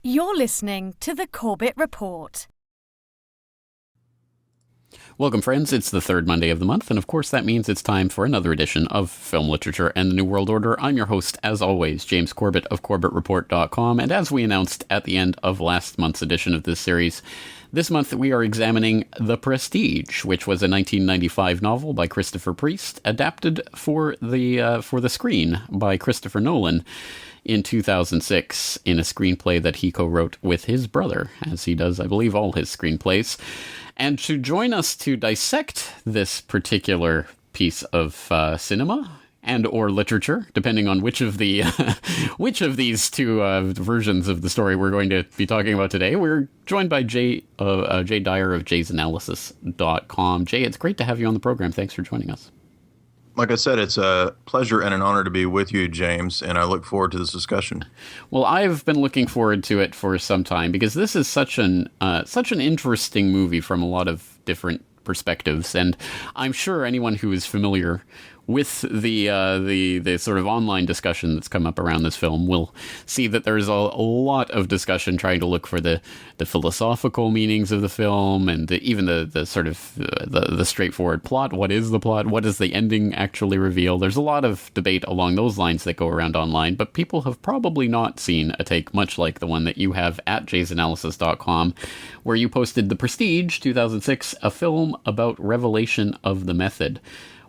You're listening to the Corbett Report. Welcome, friends. It's the third Monday of the month, and of course that means it's time for another edition of Film Literature and the New World Order. I'm your host, as always, James Corbett of CorbettReport.com, and as we announced at the end of last month's edition of this series, this month we are examining The Prestige, which was a 1995 novel by Christopher Priest, adapted for the screen by Christopher Nolan in 2006 in a screenplay that he co-wrote with his brother, as he does, I believe, all his screenplays. And to join us to dissect this particular piece of cinema and or literature, depending on which of the which of these two versions of the story we're going to be talking about today, we're joined by Jay Dyer of jaysanalysis.com. Jay, it's great to have you on the program. Thanks for joining us. Like I said, it's a pleasure and an honor to be with you, James, and I look forward to this discussion. Well, I've been looking forward to it for some time because this is such an interesting movie from a lot of different perspectives, and I'm sure anyone who is familiar with the sort of online discussion that's come up around this film will see that there's a lot of discussion trying to look for the philosophical meanings of the film and even the sort of the straightforward plot. What is the plot? What does the ending actually reveal? There's a lot of debate along those lines that go around online, but people have probably not seen a take much like the one that you have at jaysanalysis.com, where you posted The Prestige 2006, a film about revelation of the method.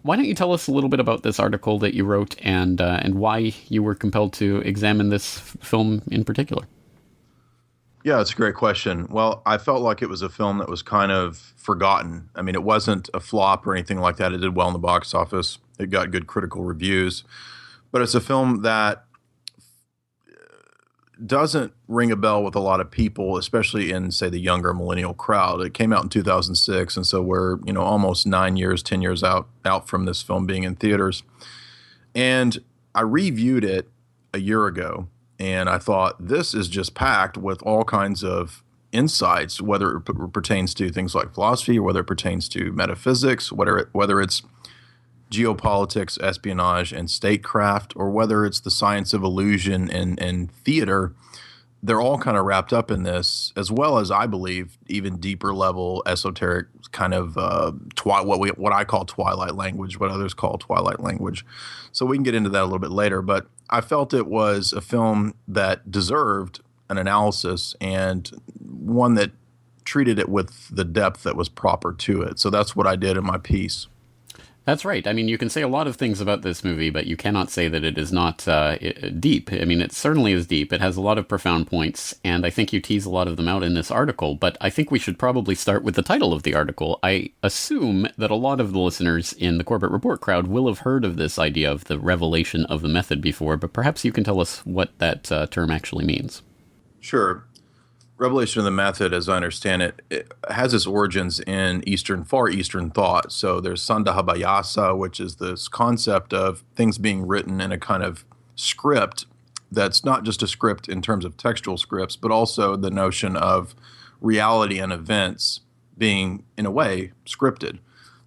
Why don't you tell us a little bit about this article that you wrote and why you were compelled to examine this film in particular? Yeah, it's a great question. Well, I felt like it was a film that was kind of forgotten. I mean, it wasn't a flop or anything like that. It did well in the box office. It got good critical reviews. But it's a film that doesn't ring a bell with a lot of people, especially in, say, the younger millennial crowd. It came out in 2006, and so we're, almost 9 years, 10 years out from this film being in theaters. And I reviewed it a year ago, and I thought this is just packed with all kinds of insights, whether it pertains to things like philosophy, or whether it pertains to metaphysics, whether it's geopolitics, espionage, and statecraft, or whether it's the science of illusion and theater. They're all kind of wrapped up in this, as well as, I believe, even deeper level esoteric kind of what I call twilight language, what others call twilight language. So we can get into that a little bit later, but I felt it was a film that deserved an analysis and one that treated it with the depth that was proper to it. So that's what I did in my piece. That's right. I mean, you can say a lot of things about this movie, but you cannot say that it is not deep. I mean, it certainly is deep. It has a lot of profound points, and I think you tease a lot of them out in this article, but I think we should probably start with the title of the article. I assume that a lot of the listeners in the Corbett Report crowd will have heard of this idea of the revelation of the method before, but perhaps you can tell us what that term actually means. Sure. Revelation of the method, as I understand it, it has its origins in Far Eastern thought. So there's Sandhabhayasa, which is this concept of things being written in a kind of script that's not just a script in terms of textual scripts, but also the notion of reality and events being, in a way, scripted.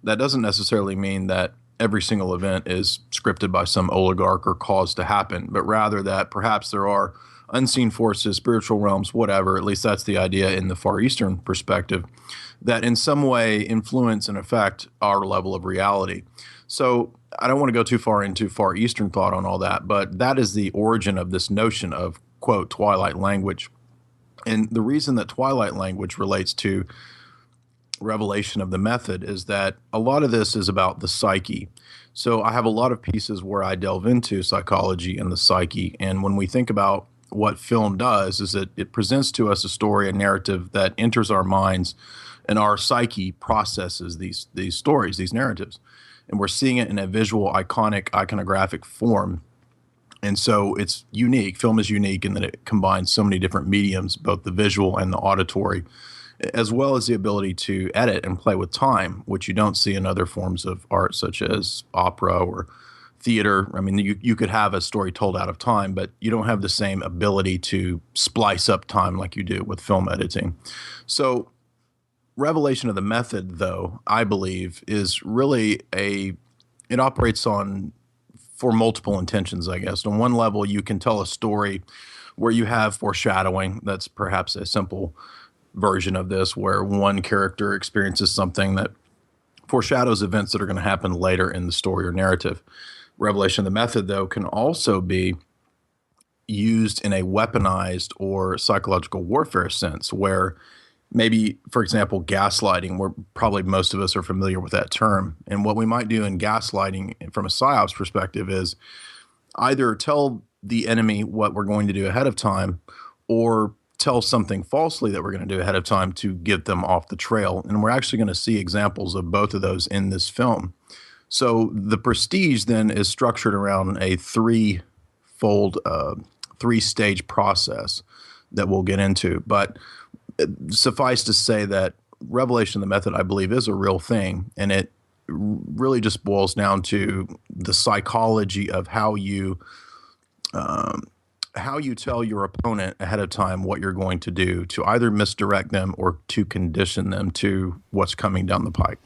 That doesn't necessarily mean that every single event is scripted by some oligarch or caused to happen, but rather that perhaps there are unseen forces, spiritual realms, whatever, at least that's the idea in the Far Eastern perspective, that in some way influence and affect our level of reality. So I don't want to go too far into Far Eastern thought on all that, but that is the origin of this notion of, quote, twilight language. And the reason that twilight language relates to revelation of the method is that a lot of this is about the psyche. So I have a lot of pieces where I delve into psychology and the psyche. And when we think about what film does is that it presents to us a story, a narrative that enters our minds, and our psyche processes these stories, these narratives. And we're seeing it in a visual, iconographic form. And so it's unique. Film is unique in that it combines so many different mediums, both the visual and the auditory, as well as the ability to edit and play with time, which you don't see in other forms of art, such as opera or theater. I mean, you could have a story told out of time, but you don't have the same ability to splice up time like you do with film editing. So revelation of the method, though, I believe, is really it operates for multiple intentions, I guess. On one level, you can tell a story where you have foreshadowing. That's perhaps a simple version of this, where one character experiences something that foreshadows events that are going to happen later in the story or narrative. Revelation of the method, though, can also be used in a weaponized or psychological warfare sense, where maybe, for example, gaslighting, where probably most of us are familiar with that term. And what we might do in gaslighting from a psyops perspective is either tell the enemy what we're going to do ahead of time, or tell something falsely that we're going to do ahead of time to get them off the trail. And we're actually going to see examples of both of those in this film. So the Prestige then is structured around a three-fold, three-stage process that we'll get into. But suffice to say that Revelation of the Method, I believe, is a real thing, and it really just boils down to the psychology of how you tell your opponent ahead of time what you're going to do to either misdirect them or to condition them to what's coming down the pike.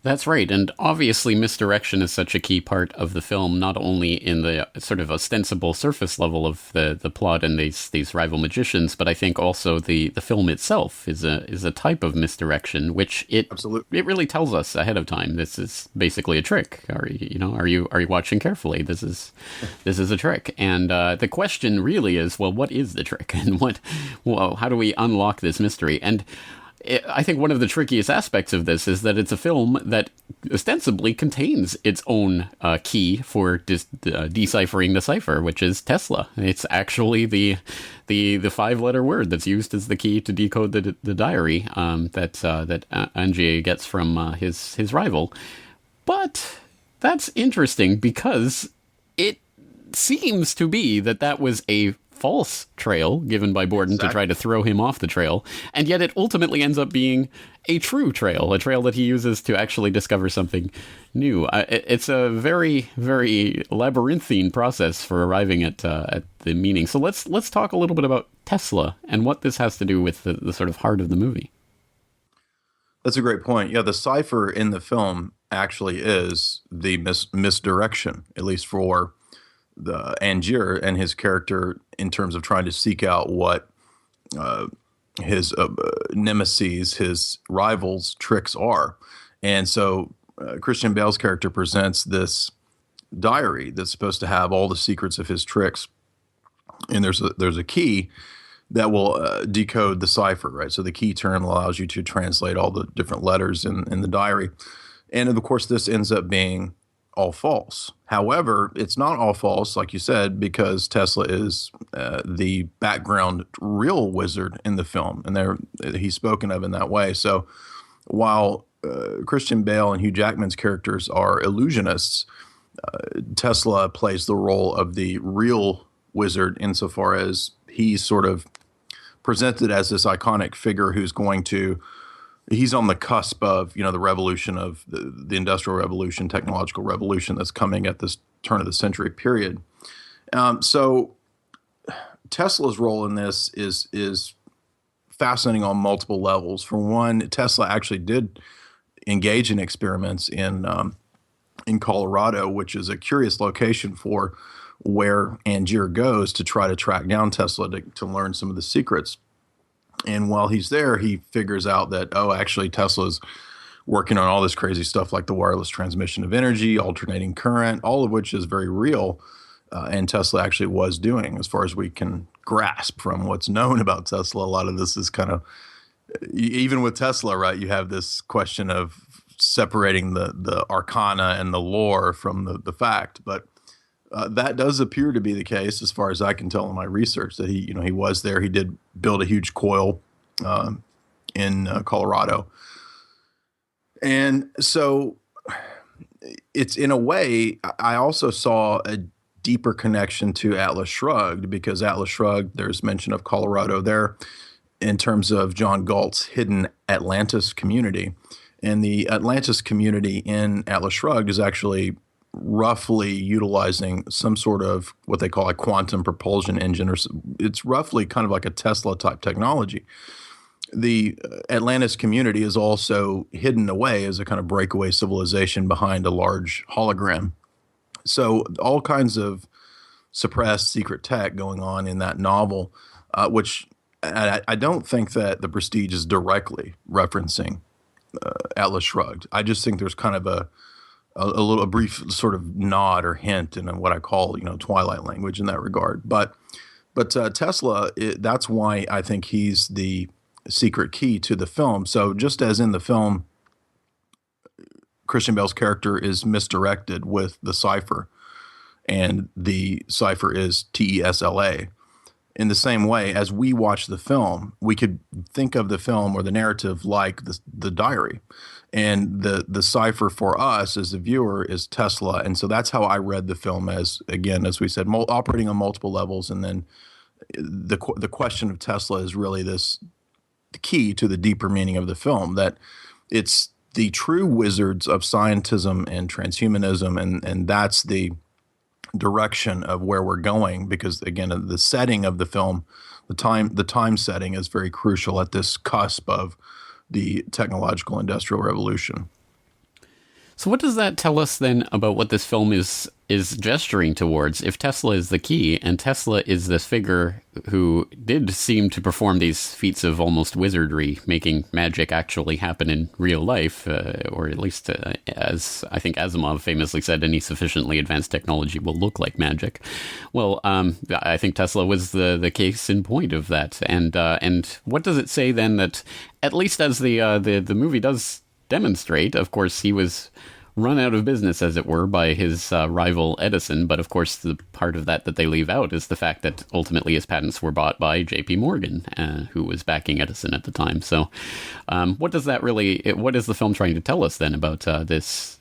That's right, and obviously misdirection is such a key part of the film, not only in the sort of ostensible surface level of the plot and these rival magicians, but I think also the film itself is a type of misdirection, which it really tells us ahead of time. This is basically a trick. Are you watching carefully? This is a trick, and the question really is, well, what is the trick, and how do we unlock this mystery? And I think one of the trickiest aspects of this is that it's a film that ostensibly contains its own key for deciphering the cipher, which is Tesla. It's actually the 5-letter word that's used as the key to decode the diary that Angier gets from his rival. But that's interesting because it seems to be that was a false trail given by Borden to try to throw him off the trail, and yet it ultimately ends up being a true trail, a trail that he uses to actually discover something new. It's a very, very labyrinthine process for arriving at the meaning. So let's talk a little bit about Tesla and what this has to do with the sort of heart of the movie. That's a great point. Yeah, the cipher in the film actually is the misdirection, at least for the Angier and his character, in terms of trying to seek out what his nemesis, his rivals' tricks are. And so Christian Bale's character presents this diary that's supposed to have all the secrets of his tricks. And there's a key that will decode the cipher, right? So the key term allows you to translate all the different letters in the diary. And of course, this ends up being all false. However, it's not all false, like you said, because Tesla is the background real wizard in the film, and he's spoken of in that way. So while Christian Bale and Hugh Jackman's characters are illusionists, Tesla plays the role of the real wizard insofar as he's sort of presented as this iconic figure he's on the cusp of, the revolution of the Industrial Revolution, technological revolution that's coming at this turn of the century period. So Tesla's role in this is fascinating on multiple levels. For one, Tesla actually did engage in experiments in Colorado, which is a curious location for where Angier goes to try to track down Tesla to learn some of the secrets. And while he's there, he figures out that, actually Tesla's working on all this crazy stuff like the wireless transmission of energy, alternating current, all of which is very real. And Tesla actually was doing, as far as we can grasp from what's known about Tesla. A lot of this is kind of, even with Tesla, right, you have this question of separating the arcana and the lore from the fact. But that does appear to be the case, as far as I can tell in my research, that he was there. He did build a huge coil in Colorado. And so it's, in a way, I also saw a deeper connection to Atlas Shrugged, because Atlas Shrugged, there's mention of Colorado there in terms of John Galt's hidden Atlantis community. And the Atlantis community in Atlas Shrugged is actually roughly utilizing some sort of what they call a quantum propulsion engine, or it's roughly kind of like a Tesla type technology. The Atlantis community is also hidden away as a kind of breakaway civilization behind a large hologram. So all kinds of suppressed secret tech going on in that novel, which I don't think that The Prestige is directly referencing Atlas Shrugged. I just think there's kind of a brief sort of nod or hint in what I call, Twilight language in that regard. But Tesla, that's why I think he's the secret key to the film. So just as in the film, Christian Bale's character is misdirected with the cipher, and the cipher is TESLA. In the same way, as we watch the film, we could think of the film or the narrative like the diary. And the cipher for us as the viewer is Tesla. And so that's how I read the film as we said, operating on multiple levels. And then the question of Tesla is really the key to the deeper meaning of the film, that it's the true wizards of scientism and transhumanism. And that's the direction of where we're going, because again, the setting of the film, the time setting is very crucial at this cusp of the technological industrial revolution. So what does that tell us then about what this film is gesturing towards? If Tesla is the key, and Tesla is this figure who did seem to perform these feats of almost wizardry, making magic actually happen in real life, or at least as I think Asimov famously said, any sufficiently advanced technology will look like magic. Well, I think Tesla was the case in point of that. And what does it say then that, at least as the movie does demonstrate, of course, he was run out of business, as it were, by his rival Edison. But of course, the part of that they leave out is the fact that ultimately his patents were bought by J.P. Morgan, who was backing Edison at the time. So what is the film trying to tell us then about this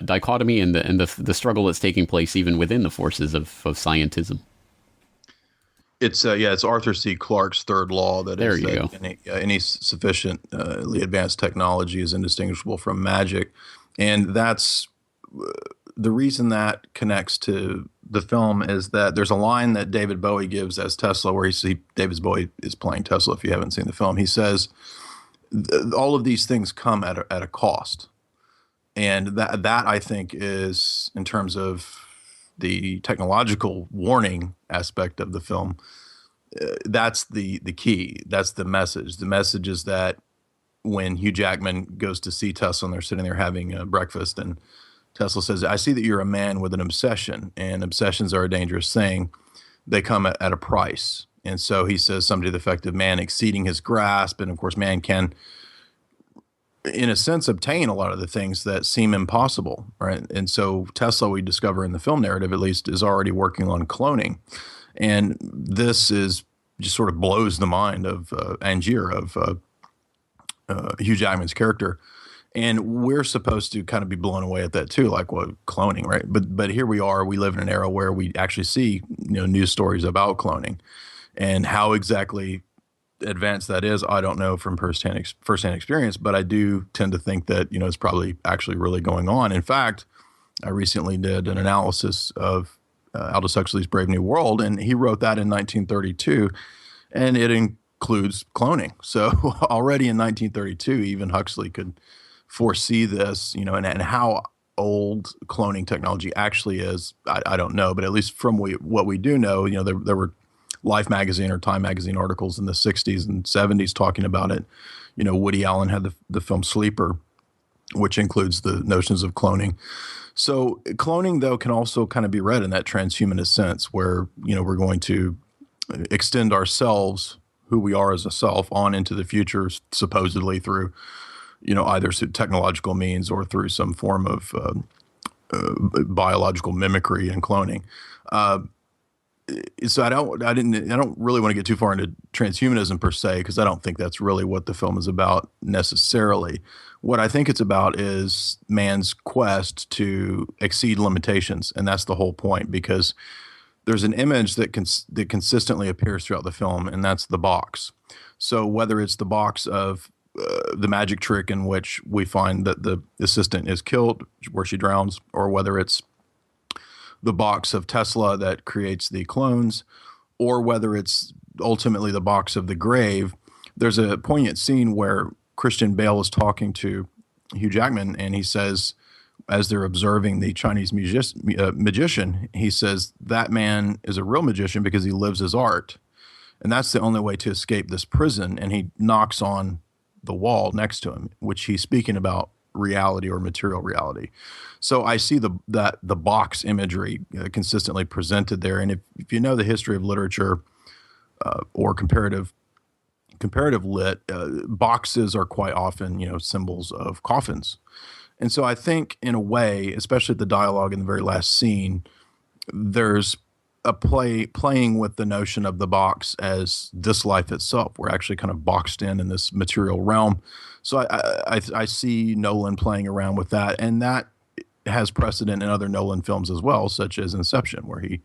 dichotomy and the struggle that's taking place even within the forces of scientism? It's Arthur C. Clarke's third law that there you go. Any sufficiently advanced technology is indistinguishable from magic, and that's the reason that connects to the film is that there's a line that David Bowie gives as Tesla, where David Bowie is playing Tesla. If you haven't seen the film, he says all of these things come at a cost, and that I think is, in terms of the technological warning aspect of the film, that's the key. That's the message. The message is that when Hugh Jackman goes to see Tesla and they're sitting there having breakfast, and Tesla says, "I see that you're a man with an obsession, and obsessions are a dangerous thing. They come at a price." And so he says something to the effect of man exceeding his grasp. And of course, man can, in a sense, obtain a lot of the things that seem impossible, right? And so Tesla, we discover in the film narrative at least, is already working on cloning. And this is just sort of blows the mind of Angier, of Hugh Jackman's character. And we're supposed to kind of be blown away at that too, like what cloning, right? But here we are, we live in an era where we actually see, news stories about cloning, and how exactly advanced that is, I don't know from firsthand experience, but I do tend to think that it's probably actually really going on. In fact, I recently did an analysis of Aldous Huxley's Brave New World, and he wrote that in 1932, and it includes cloning. So already in 1932, even Huxley could foresee this, and how old cloning technology actually is, I don't know, but at least from what we do know, there were Life magazine or Time magazine articles in the 60s and 70s talking about it. Woody Allen had the film Sleeper, which includes the notions of cloning. So cloning, though, can also kind of be read in that transhumanist sense, where, we're going to extend ourselves, who we are as a self, on into the future, supposedly through, either technological means or through some form of biological mimicry and cloning. So I don't really want to get too far into transhumanism per se, because I don't think that's really what the film is about necessarily. What I think it's about is man's quest to exceed limitations, and that's the whole point, because there's an image that consistently appears throughout the film, and that's the box. So whether it's the box of the magic trick in which we find that the assistant is killed, where she drowns, or whether it's the box of Tesla that creates the clones, or whether it's ultimately the box of the grave. There's a poignant scene where Christian Bale is talking to Hugh Jackman, and he says, as they're observing the Chinese magician, he says that man is a real magician because he lives his art. And that's the only way to escape this prison. And he knocks on the wall next to him, which he's speaking about reality or material reality. So I see the box imagery consistently presented there. And if you know the history of literature or comparative lit, boxes are quite often, symbols of coffins. And so I think in a way, especially the dialogue in the very last scene, there's a playing with the notion of the box as this life itself. We're actually kind of boxed in this material realm. So I see Nolan playing around with that, and that has precedent in other Nolan films as well, such as Inception, where he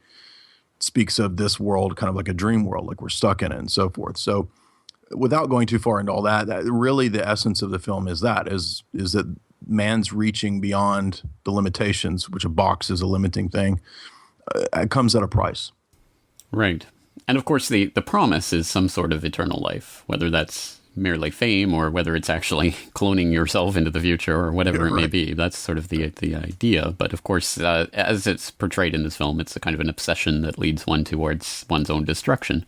speaks of this world kind of like a dream world, like we're stuck in it and so forth. So without going too far into all that really the essence of the film is that man's reaching beyond the limitations, which a box is a limiting thing. It comes at a price. Right. And of course, the promise is some sort of eternal life, whether that's merely fame or whether it's actually cloning yourself into the future or whatever it may be. That's sort of the idea. But of course, as it's portrayed in this film, it's a kind of an obsession that leads one towards one's own destruction.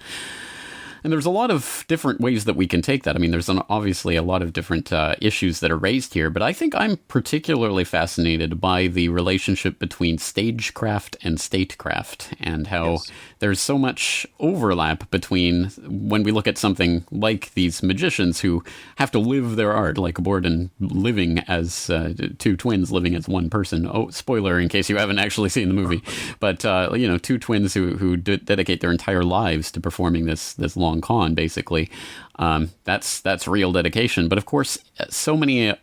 And there's a lot of different ways that we can take that. I mean, there's obviously a lot of different issues that are raised here, but I think I'm particularly fascinated by the relationship between stagecraft and statecraft and how there's so much overlap between when we look at something like these magicians who have to live their art, like Borden living as two twins living as one person. Oh, spoiler in case you haven't actually seen the movie. But, two twins who dedicate their entire lives to performing this long con, basically. That's real dedication. But of course, so many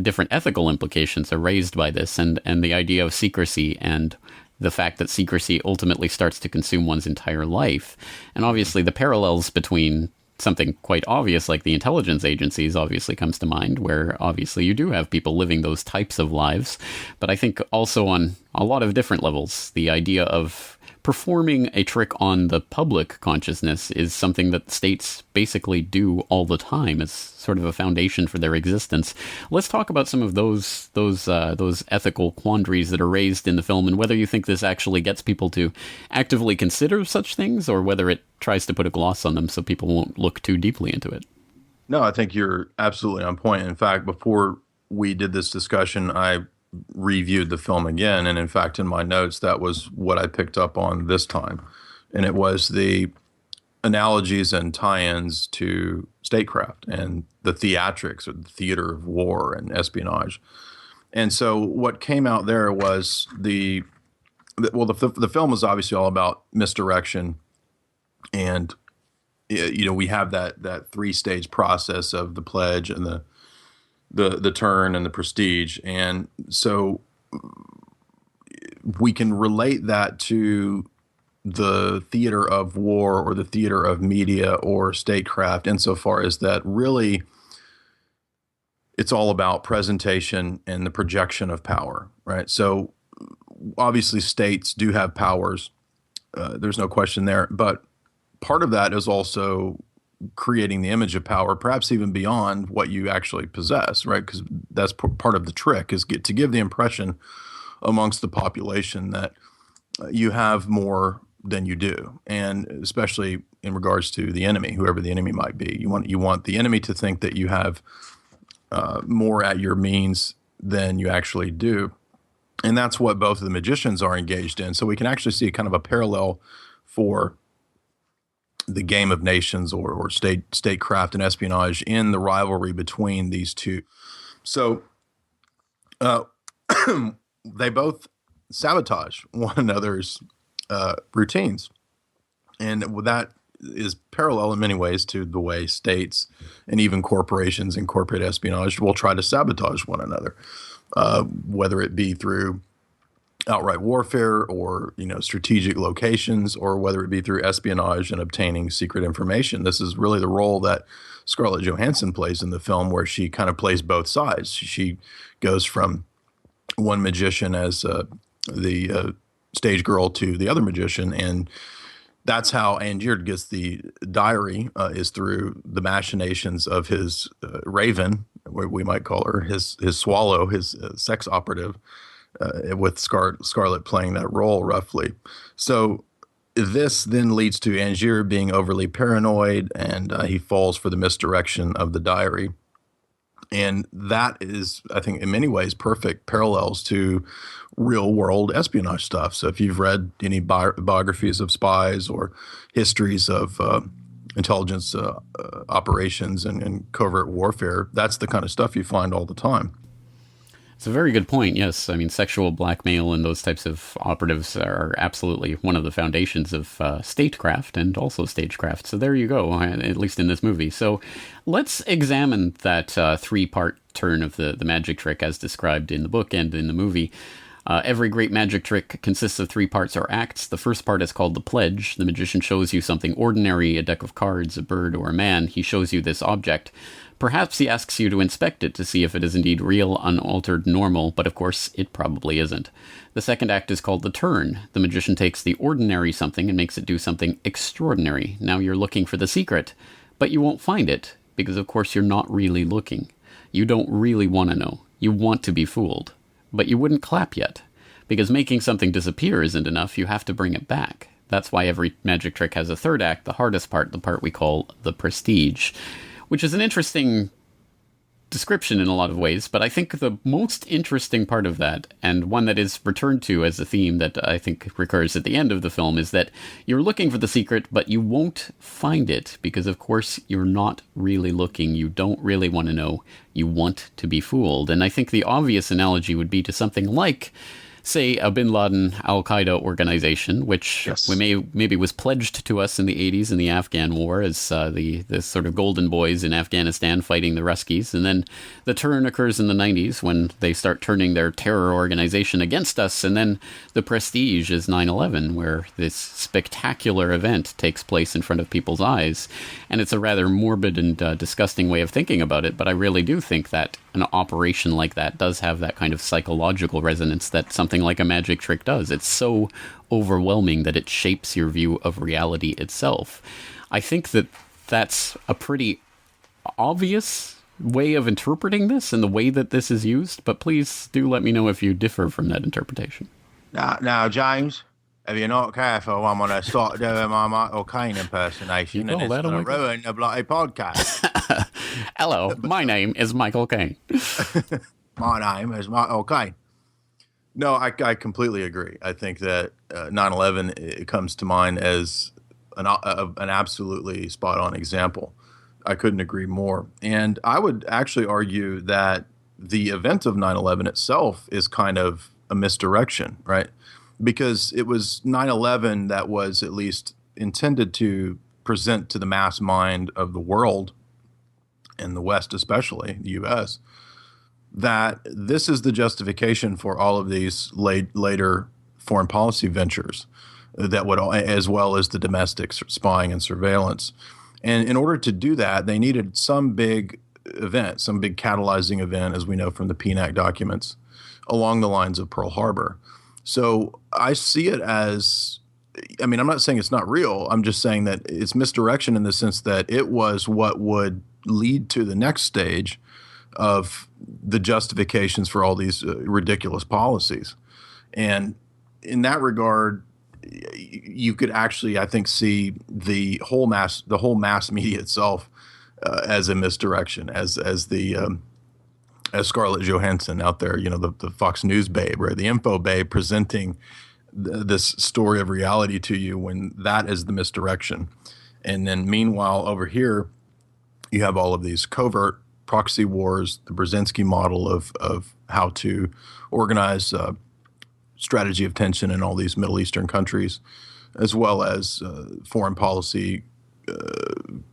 different ethical implications are raised by this, and the idea of secrecy and the fact that secrecy ultimately starts to consume one's entire life. And obviously the parallels between something quite obvious like the intelligence agencies obviously comes to mind, where obviously you do have people living those types of lives. But I think also on a lot of different levels, the idea of performing a trick on the public consciousness is something that states basically do all the time. It's sort of a foundation for their existence. Let's talk about some of those ethical quandaries that are raised in the film, and whether you think this actually gets people to actively consider such things, or whether it tries to put a gloss on them so people won't look too deeply into it. No, I think you're absolutely on point. In fact, before we did this discussion, I reviewed the film again, and in fact in my notes that was what I picked up on this time, and it was the analogies and tie-ins to statecraft and the theatrics or the theater of war and espionage. And so what came out there was the film is obviously all about misdirection, and we have that three-stage process of the pledge and the turn and the prestige. And so we can relate that to the theater of war or the theater of media or statecraft insofar as that really it's all about presentation and the projection of power, right? So obviously states do have powers. There's no question there. But part of that is also creating the image of power, perhaps even beyond what you actually possess, right? Because that's part of the trick, is to give the impression amongst the population that you have more than you do, and especially in regards to the enemy, whoever the enemy might be. You want the enemy to think that you have more at your means than you actually do, and that's what both of the magicians are engaged in. So we can actually see kind of a parallel for the game of nations or statecraft and espionage in the rivalry between these two. So they both sabotage one another's routines. And that is parallel in many ways to the way states and even corporations and corporate espionage will try to sabotage one another, whether it be through outright warfare or strategic locations, or whether it be through espionage and obtaining secret information. This is really the role that Scarlett Johansson plays in the film, where she kind of plays both sides. She goes from one magician as the stage girl to the other magician, and that's how Angierd gets the diary, is through the machinations of his raven, we might call her, his swallow, his sex operative, with Scarlett playing that role roughly. So this then leads to Angier being overly paranoid, and he falls for the misdirection of the diary. And that is, I think, in many ways, perfect parallels to real world espionage stuff. So if you've read any biographies of spies or histories of intelligence operations and covert warfare, that's the kind of stuff you find all the time. It's a very good point. Yes. I mean, sexual blackmail and those types of operatives are absolutely one of the foundations of statecraft and also stagecraft. So there you go, at least in this movie. So let's examine that three-part turn of the magic trick as described in the book and in the movie. Every great magic trick consists of three parts or acts. The first part is called the pledge. The magician shows you something ordinary, a deck of cards, a bird, or a man. He shows you this object. Perhaps he asks you to inspect it to see if it is indeed real, unaltered, normal, but of course it probably isn't. The second act is called the turn. The magician takes the ordinary something and makes it do something extraordinary. Now you're looking for the secret, but you won't find it, because of course you're not really looking. You don't really want to know. You want to be fooled. But you wouldn't clap yet, because making something disappear isn't enough. You have to bring it back. That's why every magic trick has a third act, the hardest part, the part we call the prestige, which is an interesting description in a lot of ways, but I think the most interesting part of that, and one that is returned to as a theme that I think recurs at the end of the film, is that you're looking for the secret, but you won't find it, because of course you're not really looking. You don't really want to know. You want to be fooled. And I think the obvious analogy would be to something like, say, a Bin Laden Al-Qaeda organization, which maybe was pledged to us in the 80s in the Afghan war as the sort of golden boys in Afghanistan fighting the Ruskies. And then the turn occurs in the 90s when they start turning their terror organization against us. And then the prestige is 9/11, where this spectacular event takes place in front of people's eyes. And it's a rather morbid and disgusting way of thinking about it, but I really do think that an operation like that does have that kind of psychological resonance that something like a magic trick does. It's so overwhelming that it shapes your view of reality itself. I think that that's a pretty obvious way of interpreting this and the way that this is used, but please do let me know if you differ from that interpretation. Now, James, if you're not careful, I'm going to start doing my Michael Caine impersonation, and it's going to ruin the bloody podcast. Hello, my name is Michael Caine. My name is Michael Caine. No, I completely agree. I think that 9/11 it comes to mind as an absolutely spot-on example. I couldn't agree more. And I would actually argue that the event of 9/11 itself is kind of a misdirection, right? Because it was 9/11 that was at least intended to present to the mass mind of the world, and the West especially, the U.S., that this is the justification for all of these later foreign policy ventures that would, as well as the domestic spying and surveillance. And in order to do that, they needed some big event, some big catalyzing event, as we know from the PNAC documents, along the lines of Pearl Harbor. So I see it as, I mean, I'm not saying it's not real. I'm just saying that it's misdirection in the sense that it was what would lead to the next stage of the justifications for all these ridiculous policies. And in that regard, you could actually, I think, see the whole mass media itself as a misdirection, as Scarlett Johansson out there, you know, the Fox News babe, right? The info babe presenting this story of reality to you when that is the misdirection. And then meanwhile, over here, you have all of these covert proxy wars, the Brzezinski model of how to organize strategy of tension in all these Middle Eastern countries, as well as foreign policy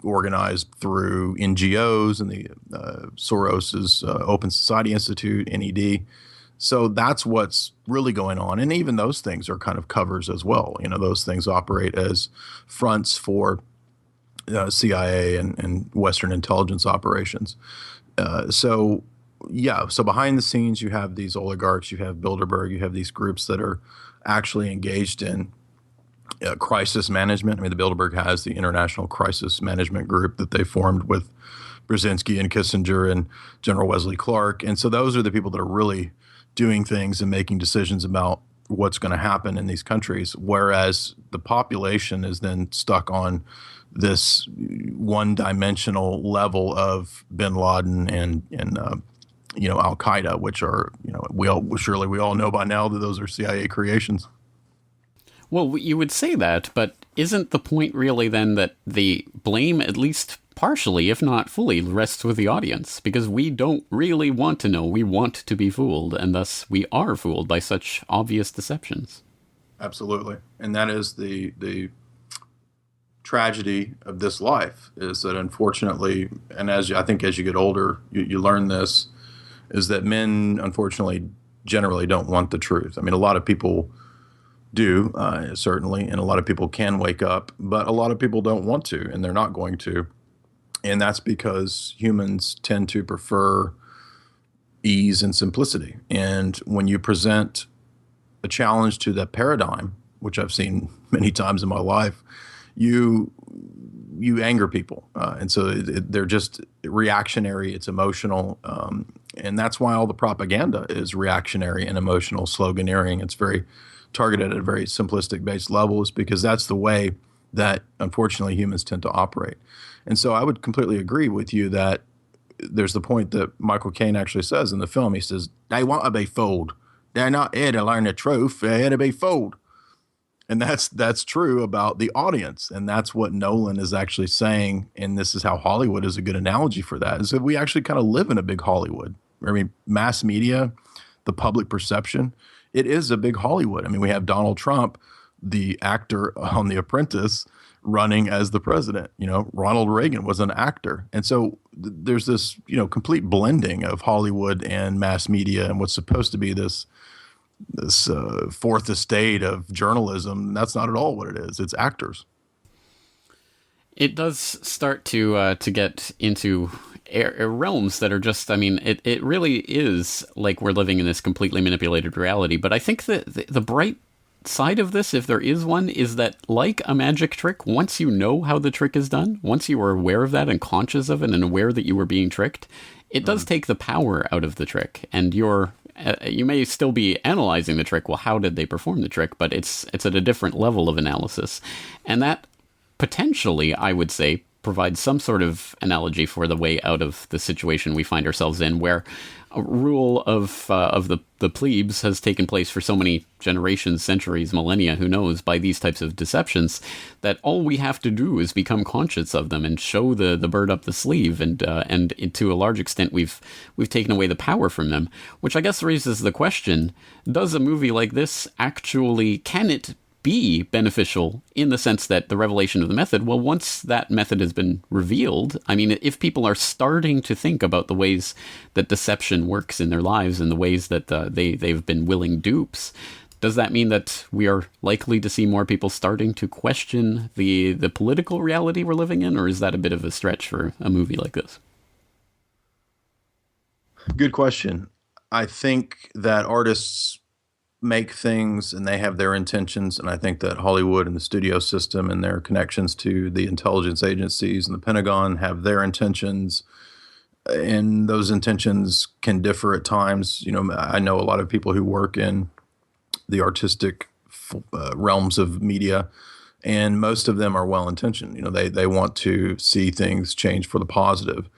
organized through NGOs and the Soros's Open Society Institute, NED. So that's what's really going on. And even those things are kind of covers as well. You know, those things operate as fronts for CIA and Western intelligence operations. So behind the scenes, you have these oligarchs, you have Bilderberg, you have these groups that are actually engaged in crisis management. I mean, the Bilderberg has the International Crisis Management Group that they formed with Brzezinski and Kissinger and General Wesley Clark. And so those are the people that are really doing things and making decisions about what's going to happen in these countries, whereas the population is then stuck on this one-dimensional level of bin Laden and Al Qaeda, which are, we all know by now that those are CIA creations. Well, you would say that, but isn't the point really then that the blame, at least partially, if not fully, rests with the audience? Because we don't really want to know. We want to be fooled, and thus we are fooled by such obvious deceptions. Absolutely. And that is the tragedy of this life, is that unfortunately, and as you get older, you learn this, is that men, unfortunately, generally don't want the truth. I mean, a lot of people do, certainly, and a lot of people can wake up, but a lot of people don't want to, and they're not going to. And that's because humans tend to prefer ease and simplicity. And when you present a challenge to that paradigm, which I've seen many times in my life, you anger people. And so they're just reactionary, it's emotional. And that's why all the propaganda is reactionary and emotional, sloganeering. It's very targeted at a very simplistic based level, is because that's the way that unfortunately humans tend to operate. And so I would completely agree with you that there's the point that Michael Caine actually says in the film. He says, they want to be fooled. They're not here to learn the truth. They're here to be fooled. And that's true about the audience. And that's what Nolan is actually saying. And this is how Hollywood is a good analogy for that, is that we actually kind of live in a big Hollywood. I mean, mass media, the public perception, it is a big Hollywood. I mean, we have Donald Trump, the actor on The Apprentice, running as the president. Ronald Reagan was an actor. And so there's this, complete blending of Hollywood and mass media and what's supposed to be this fourth estate of journalism. That's not at all what it is. It's actors. It does start to get into realms that are just, it really is like we're living in this completely manipulated reality. But I think that the bright side of this, if there is one, is that like a magic trick, once you know how the trick is done, once you are aware of that and conscious of it and aware that you were being tricked, it does take the power out of the trick. And you may still be analyzing the trick. Well, how did they perform the trick? But it's at a different level of analysis. And that potentially, I would say, provides some sort of analogy for the way out of the situation we find ourselves in, where a rule of the plebes has taken place for so many generations, centuries, millennia, who knows, by these types of deceptions, that all we have to do is become conscious of them and show the bird up the sleeve, and to a large extent we've taken away the power from them, which I guess raises the question: does a movie like this actually, can it be beneficial in the sense that the revelation of the method, well, once that method has been revealed, if people are starting to think about the ways that deception works in their lives and the ways that they've been willing dupes, does that mean that we are likely to see more people starting to question the political reality we're living in, or is that a bit of a stretch for a movie like this? Good question. I think that artists make things and they have their intentions, and I think that Hollywood and the studio system and their connections to the intelligence agencies and the Pentagon have their intentions, and those intentions can differ at times. I know a lot of people who work in the artistic realms of media, and most of them are well-intentioned. They want to see things change for the positive,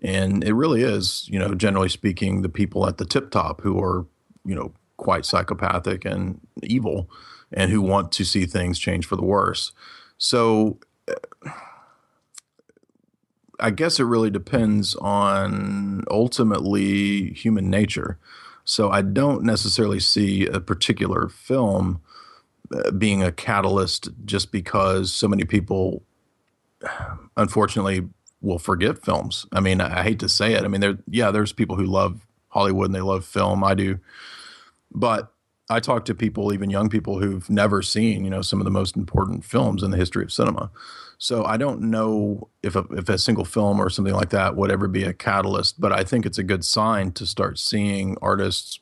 and it really is, generally speaking, the people at the tip top who are, quite psychopathic and evil, and who want to see things change for the worse. So I guess it really depends on ultimately human nature. So I don't necessarily see a particular film being a catalyst just because so many people, unfortunately, will forget films. I hate to say it. There's people who love Hollywood and they love film. I do. But I talk to people, even young people, who've never seen, some of the most important films in the history of cinema. So I don't know if a single film or something like that would ever be a catalyst, but I think it's a good sign to start seeing artists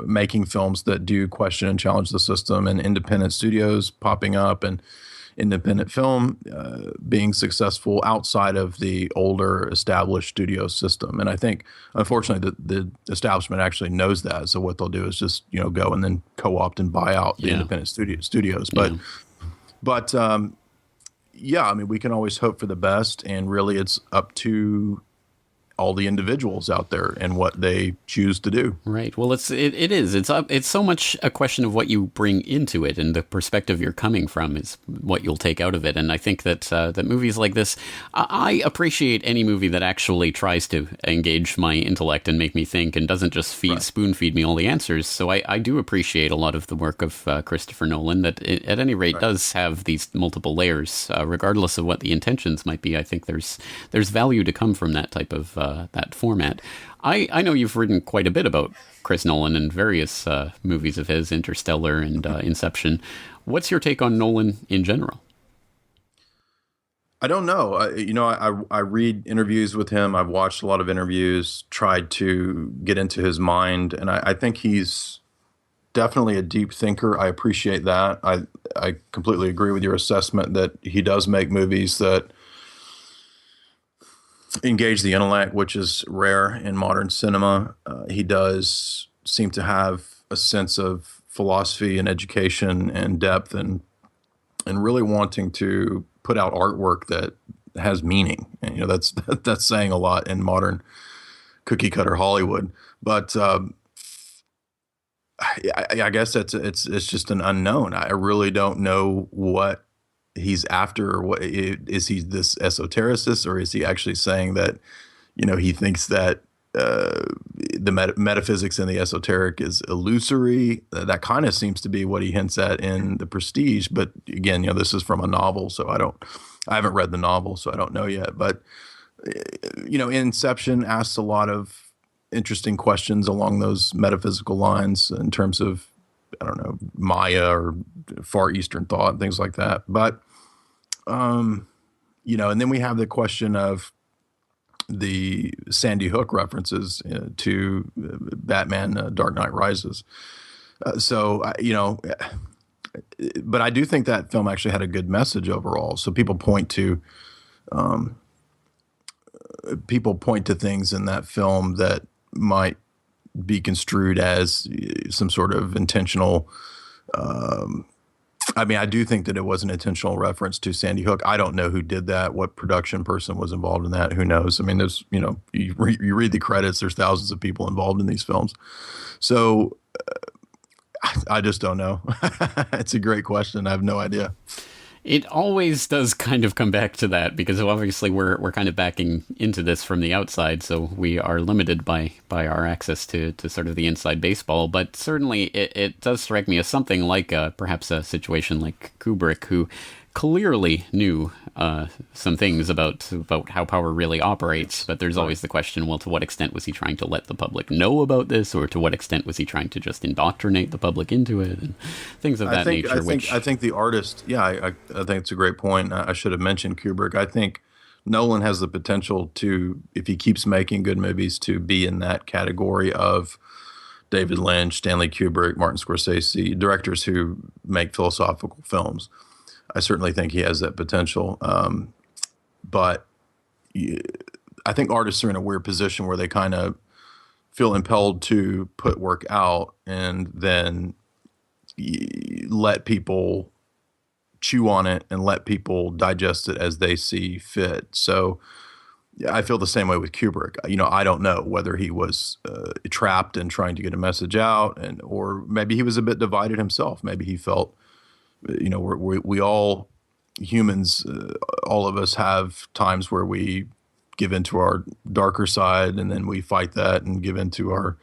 making films that do question and challenge the system, and independent studios popping up, and independent film being successful outside of the older established studio system. And I think, unfortunately, the establishment actually knows that. So what they'll do is just, go and then co-opt and buy out the independent studios. But I mean, we can always hope for the best, and really it's up to all the individuals out there and what they choose to do. Right. Well, it's so much a question of what you bring into it, and the perspective you're coming from is what you'll take out of it. And I think that that movies like this, I appreciate any movie that actually tries to engage my intellect and make me think, and doesn't just spoon feed me all the answers. So I do appreciate a lot of the work of Christopher Nolan that at any rate does have these multiple layers, regardless of what the intentions might be. I think there's value to come from that type of that format. I know you've written quite a bit about Chris Nolan and various movies of his, Interstellar and Inception. What's your take on Nolan in general? I don't know. I read interviews with him. I've watched a lot of interviews, tried to get into his mind, and I think he's definitely a deep thinker. I appreciate that. I completely agree with your assessment that he does make movies that engage the intellect, which is rare in modern cinema. He does seem to have a sense of philosophy and education and depth, and really wanting to put out artwork that has meaning. And that's saying a lot in modern cookie cutter Hollywood. But I guess it's just an unknown. I really don't know what he's after, or what is he, this esotericist, or is he actually saying that he thinks that the metaphysics and the esoteric is illusory? That kind of seems to be what he hints at in The Prestige. But again, this is from a novel, so I haven't read the novel, so I don't know yet. But Inception asks a lot of interesting questions along those metaphysical lines in terms of, I don't know, Maya or Far Eastern thought and things like that. But and then we have the question of the Sandy Hook references to Batman Dark Knight Rises. But I do think that film actually had a good message overall. So people point to things in that film that might be construed as some sort of intentional. I do think that it was an intentional reference to Sandy Hook. I don't know who did that, what production person was involved in that. Who knows? I mean, there's, you read the credits, there's thousands of people involved in these films. So I just don't know. It's a great question. I have no idea. It always does kind of come back to that, because obviously we're kind of backing into this from the outside, so we are limited by our access to sort of the inside baseball. But certainly it does strike me as something like perhaps a situation like Kubrick, who clearly knew some things about how power really operates, but there's always the question, well, to what extent was he trying to let the public know about this, or to what extent was he trying to just indoctrinate the public into it, and things of that nature. I think the artist, I think it's a great point. I should have mentioned Kubrick. I think Nolan has the potential to, if he keeps making good movies, to be in that category of David Lynch, Stanley Kubrick, Martin Scorsese, directors who make philosophical films. I certainly think he has that potential. But I think artists are in a weird position where they kind of feel impelled to put work out and then let people chew on it and let people digest it as they see fit. So I feel the same way with Kubrick. I don't know whether he was trapped in trying to get a message out, or maybe he was a bit divided himself. Maybe he felt, we all humans, all of us have times where we give into our darker side, and then we fight that and give into our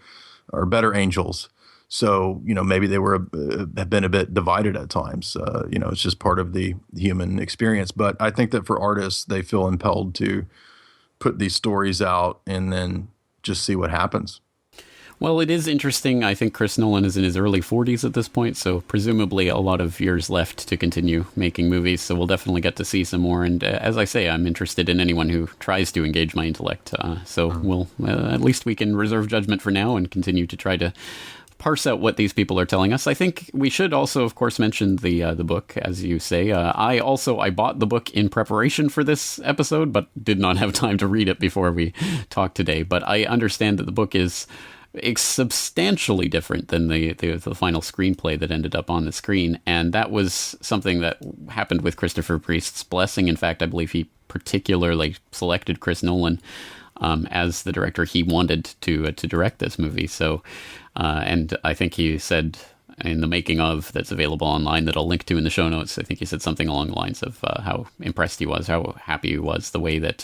better angels. So, maybe they have been a bit divided at times. It's just part of the human experience. But I think that for artists, they feel impelled to put these stories out and then just see what happens. Well, it is interesting. I think Chris Nolan is in his early 40s at this point, so presumably a lot of years left to continue making movies, so we'll definitely get to see some more. And as I say, I'm interested in anyone who tries to engage my intellect. So we'll at least we can reserve judgment for now and continue to try to parse out what these people are telling us, I think we should also, of course, mention the book, as you say. I bought the book in preparation for this episode, but did not have time to read it before we talked today. But I understand that the book is substantially different than the final screenplay that ended up on the screen, and that was something that happened with Christopher Priest's blessing. In fact, I believe he particularly selected Chris Nolan as the director he wanted to direct this movie. So, and I think he said in the making of that's available online that I'll link to in the show notes, I think he said something along the lines of how impressed he was, how happy he was, the way that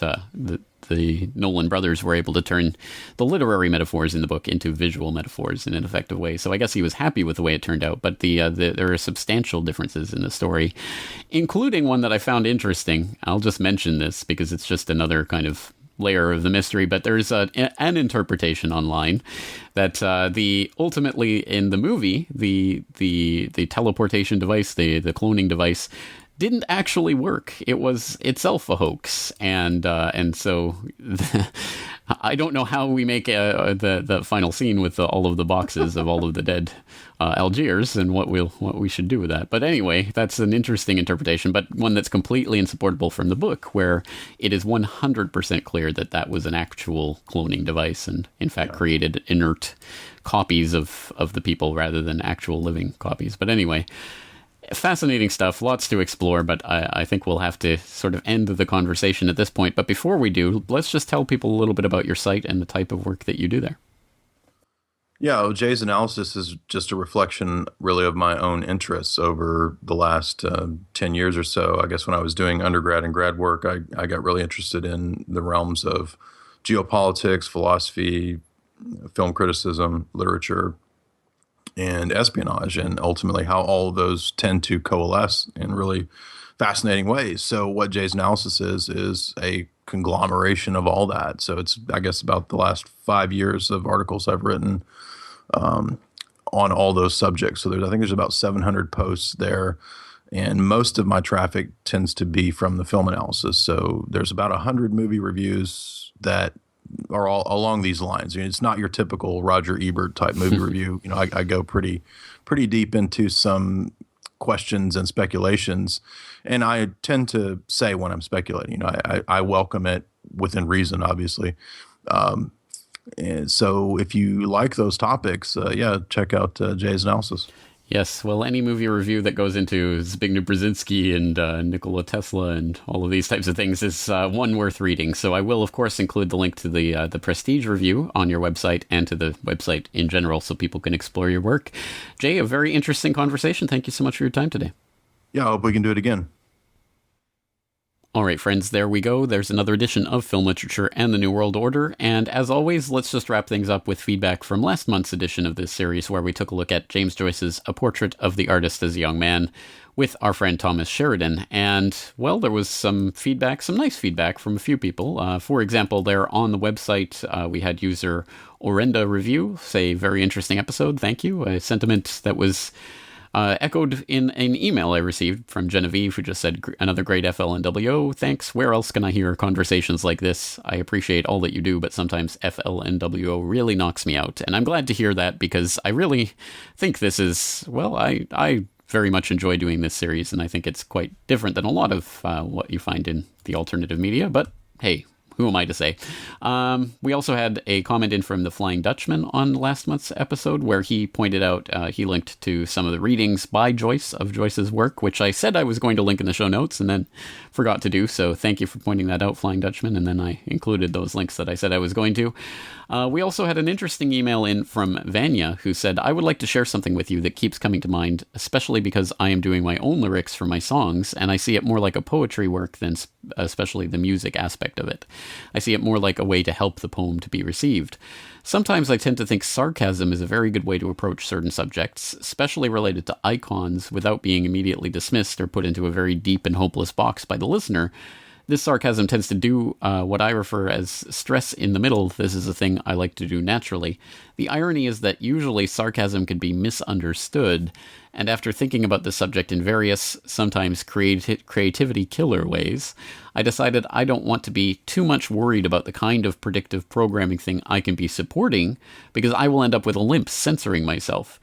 the Nolan brothers were able to turn the literary metaphors in the book into visual metaphors in an effective way. So I guess he was happy with the way it turned out, but there are substantial differences in the story, including one that I found interesting. I'll just mention this because it's just another kind of layer of the mystery, but there's an interpretation online that ultimately in the movie, the teleportation device, the cloning device, didn't actually work. It was itself a hoax, and so I don't know how we make the final scene with all of the boxes of all of the dead Algiers and what we should do with that. But anyway, that's an interesting interpretation, but one that's completely insupportable from the book, where it is 100% clear that was an actual cloning device, and in fact created inert copies of the people rather than actual living copies. But anyway, fascinating stuff, lots to explore, but I think we'll have to sort of end the conversation at this point. But before we do, let's just tell people a little bit about your site and the type of work that you do there. Yeah, well, Jay's analysis is just a reflection really of my own interests over the last 10 years or so. I guess when I was doing undergrad and grad work, I got really interested in the realms of geopolitics, philosophy, film criticism, literature, and espionage, and ultimately how all of those tend to coalesce in really fascinating ways. So what Jay's analysis is a conglomeration of all that. So it's, I guess, about the last 5 years of articles I've written on all those subjects. So I think there's about 700 posts there, and most of my traffic tends to be from the film analysis. So there's about 100 movie reviews that are all along these lines. I mean, it's not your typical Roger Ebert type movie review. You know, I go pretty deep into some questions and speculations, and I tend to say when I'm speculating, you know, I welcome it within reason, obviously. And so if you like those topics, check out Jay's analysis. Yes, well, any movie review that goes into Zbigniew Brzezinski and Nikola Tesla and all of these types of things is one worth reading. So I will, of course, include the link to the Prestige review on your website and to the website in general so people can explore your work. Jay, a very interesting conversation. Thank you so much for your time today. Yeah, I hope we can do it again. All right, friends, there we go. There's another edition of Film Literature and the New World Order. And as always, let's just wrap things up with feedback from last month's edition of this series, where we took a look at James Joyce's A Portrait of the Artist as a Young Man with our friend Thomas Sheridan. And, well, there was some feedback, some nice feedback from a few people. For example, there on the website, we had user Orenda Review say, very interesting episode, thank you. A sentiment that was echoed in an email I received from Genevieve, who just said, another great FLNWO. Thanks. Where else can I hear conversations like this? I appreciate all that you do, but sometimes FLNWO really knocks me out. And I'm glad to hear that, because I really think this is, well, I very much enjoy doing this series, and I think it's quite different than a lot of what you find in the alternative media. But hey, who am I to say? We also had a comment in from the Flying Dutchman on last month's episode, where he pointed out, he linked to some of the readings by Joyce of Joyce's work, which I said I was going to link in the show notes and then forgot to do. So thank you for pointing that out, Flying Dutchman. And then I included those links that I said I was going to. We also had an interesting email in from Vanya, who said, I would like to share something with you that keeps coming to mind, especially because I am doing my own lyrics for my songs, and I see it more like a poetry work than especially the music aspect of it. I see it more like a way to help the poem to be received. Sometimes I tend to think sarcasm is a very good way to approach certain subjects, especially related to icons, without being immediately dismissed or put into a very deep and hopeless box by the listener. This sarcasm tends to do what I refer as stress in the middle. This is a thing I like to do naturally. The irony is that usually sarcasm can be misunderstood, and after thinking about the subject in various, sometimes creativity killer ways, I decided I don't want to be too much worried about the kind of predictive programming thing I can be supporting, because I will end up with a limp censoring myself.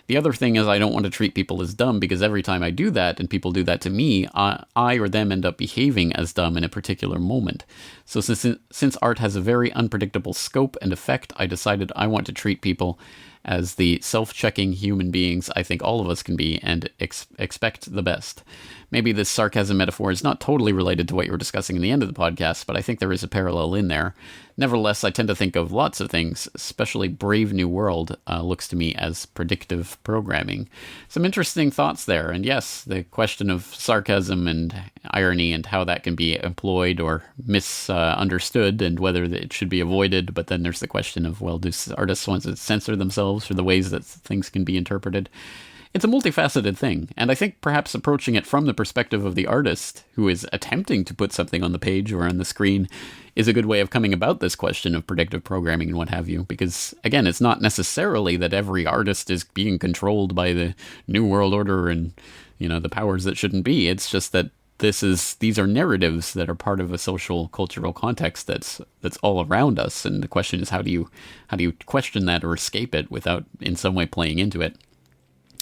The other thing is I don't want to treat people as dumb, because every time I do that and people do that to me, I or them end up behaving as dumb in a particular moment. So since art has a very unpredictable scope and effect, I decided I want to treat people as the self-checking human beings I think all of us can be, and expect the best. Maybe this sarcasm metaphor is not totally related to what you were discussing in the end of the podcast, but I think there is a parallel in there. Nevertheless, I tend to think of lots of things, especially Brave New World looks to me as predictive programming. Some interesting thoughts there, and yes, the question of sarcasm and irony and how that can be employed or misunderstood and whether it should be avoided, but then there's the question of, well, do artists want to censor themselves for the ways that things can be interpreted? It's a multifaceted thing, and I think perhaps approaching it from the perspective of the artist who is attempting to put something on the page or on the screen is a good way of coming about this question of predictive programming and what have you, because, again, it's not necessarily that every artist is being controlled by the New World Order and, the powers that shouldn't be. It's just that these are narratives that are part of a social cultural context that's all around us, and the question is how do you question that or escape it without in some way playing into it?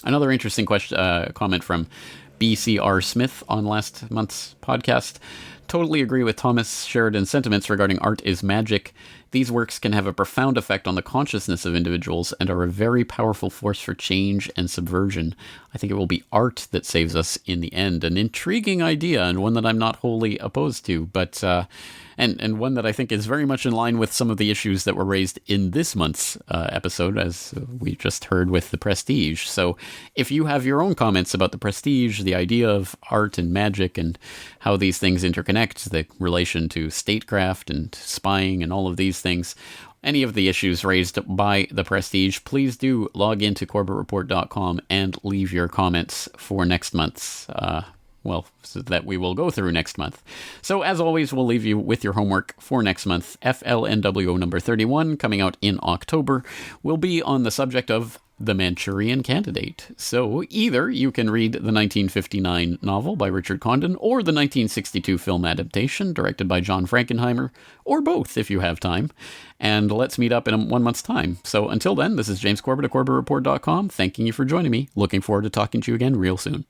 Another interesting comment from BCR Smith on last month's podcast. Totally agree with Thomas Sheridan's sentiments regarding art is magic. These works can have a profound effect on the consciousness of individuals and are a very powerful force for change and subversion. I think it will be art that saves us in the end. An intriguing idea, and one that I'm not wholly opposed to, but and one that I think is very much in line with some of the issues that were raised in this month's episode, as we just heard with The Prestige. So if you have your own comments about The Prestige, the idea of art and magic and how these things interconnect, the relation to statecraft and spying and all of these things, any of the issues raised by The Prestige, please do log into CorbettReport.com and leave your comments for next month's so that we will go through next month. So as always, we'll leave you with your homework for next month. FLNWO number 31, coming out in October, will be on the subject of The Manchurian Candidate. So either you can read the 1959 novel by Richard Condon or the 1962 film adaptation directed by John Frankenheimer, or both if you have time. And let's meet up in 1 month's time. So until then, this is James Corbett of CorbettReport.com, thanking you for joining me. Looking forward to talking to you again real soon.